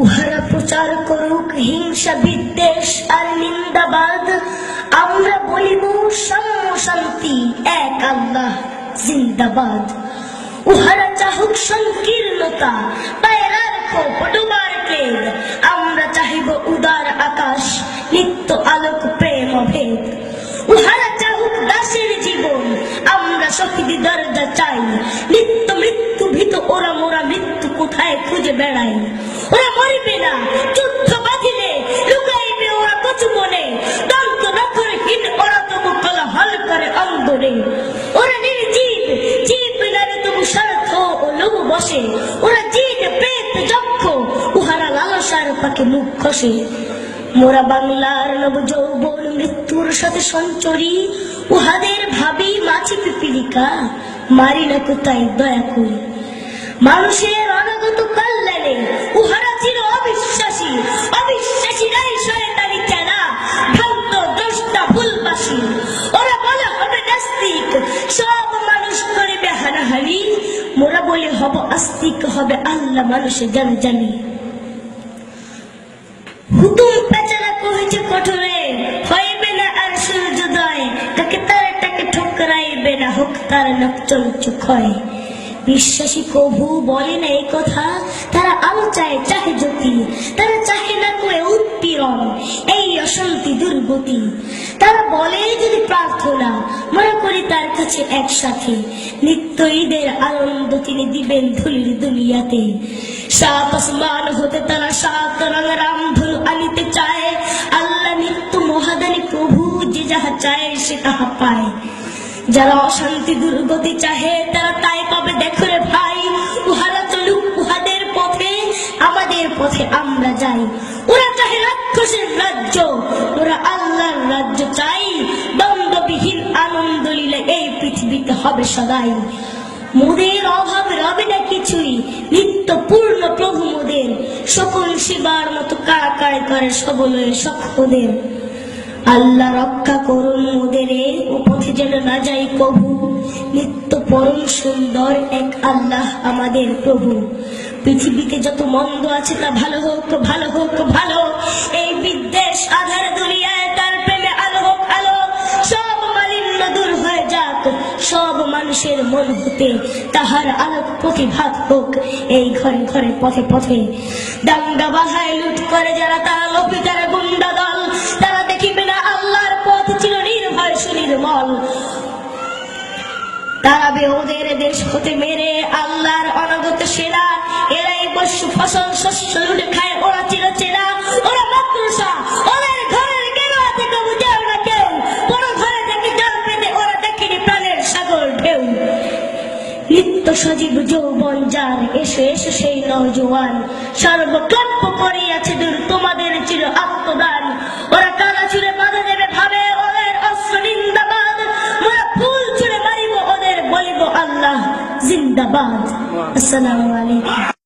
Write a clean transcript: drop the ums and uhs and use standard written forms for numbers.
উহারা প্রচার করুক হিংসা বিদ্বেষ আর নিন্দাবাদ, আমরা বলিব সাম্য শান্তি এক আল্লাহ জিন্দাবাদ। উহারা চাহুক সংকীর্ণতা পায়রার খোপ ডোবার ক্লেদ, আমরা চাহিব উদার আকাশ নিত্য আলোক প্রেম অভেদ। উহারা চাহুক দাসের জীবন, আমরা শহীদি দরজা চাই, নিত্য মৃত্যু ভীত ওরা মোরা মৃত্যু কোথায় খুঁজে বেড়াই। ওরা মরিবে না যুদ্ধ বাঁধিলে, লুকাইবে ওরা কচু বনে, দন্ত নখরহীন ওরা তবু কোলাহল করে অন্দরে। ওরা নির্জীব জীব নারে তবু স্বার্থ ও লোভ বসে, ওরা জিন প্রেত যক্ষ উহারা লালসার পাকে মুখ খসে। মোরা বাংলার নব যৌবন মৃত্যুর সাথে সঞ্চরী, উহাদের ভাবি মাছি পিপিলিকা মারি না কোথায় দয়া করি। মানুষের অনাগত কল্যাণে উহারা চির অবিশ্বাসী, অবিশ্বাসীরাই শয়তানি চেনা ভ্রান্ত দ্রষ্টা ভুলবাসী। ওরা বলে হবে নাস্তিক সব মানুষ করিবে হানাহানি, মোরা বলে হব আস্তিক হবে আল্লাহ মানুষে জানে জানি। হুতুম পেচারা কহেছে কঠোরে, হইবে না আর সূর্যোদয়, তাকে তারাটাকে ঠোকরাইবে না হোক তার নকচঞ্চ ক্ষয়। বিশ্বাসী কভু বলে না এই কথা, তারা আলো চায় চাহে জ্যোতি, তারা চাহে না কোয়ে উৎপীড়ন এই অশান্তি দুর্গতি। তারা বলে যদি প্রার্থনা মনে করি তার কাছে একসাথে, নিত্য ঈদের আনন্দ তিনি দিবেন ধুলির দুনিয়াতে। সাত আসমান হতে তারা সাত রঙের রামধনু আনিতে চায়, আল্লাহ নিত্য মহাদানী প্রভু যে যাহা চায় সে তাহা পায়। যারা অশান্তি দুর্গতি চাহে তারা তাই পাবে দেখো রে ভাই, উহারা চলুক উহাদের পথে আমাদের পথে আমরা যাই। ওরা চাহে রাক্ষসের রাজ্য, ওরা আল্লাহর রাজ্য চাই, দ্বন্দ্ববিহীন আনন্দ লীলা এই পৃথিবীতে হবে সদাই। মোদের অভাব রবে না কিছুই, নিত্য পূর্ণ প্রভু মোদের, সকল শিবার মতো কাড়াকাড়ি করে সবলয়ে সক্ষদের। আল্লাহ রক্ষা করুন মোদের ও পথে যেন না যাই কভু, নিত্য পরম সুন্দর এক আল্লাহ আমাদের প্রভু। পৃথিবীতে যত মন্দ আছে তা ভালো হোক ভালো হোক ভালো, এই বিদ্বেষ আধার দুনিয়ায় তার প্রেমে আলো হোক আলো। সব মালিন্য দূর হয়ে যাক সব মানুষের মন হতে, তাহার আলোক প্রতিভাত হোক এই ঘরে ঘরে পথে পথে। দাঙ্গা বাহায় লুট করে যারা তারা লোপিতার গুন্ডা দল, তারা দেখিবে না আল্লাহর পথ চির নির্ভয় সুনির্মল। তারাবে ওদের দেশ হতে মেরে আল্লাহর অনাগত সেনা, এরাই বস্যু ফসল শস্য লুটে খায় ওরা চির চেনা। ওরা মাকড়সা ওদের ঘরের গেরুয়া থেকে বুঝেও না কেউ, বড় ঘরে থেকে জল পেতে ওরা দেখেনি প্রাণের সাগর ঢেউ। নিত্য সজীব যৌবন যার এসো এসো সেই নওজোয়ান, সর্বক্লান্ত করিয়াছে দূর তোমাদের চির আত্মদান। ওরা কালা ছুঁড়ে বাধা দেবে ভাবে ওদের অস্ত্র নিন্দাবাদ, মোরা ফুল ছুঁড়ে মারিব ওদের বলিব আল্লাহ জিন্দাবাদ। আসসালামু আলাইকুম।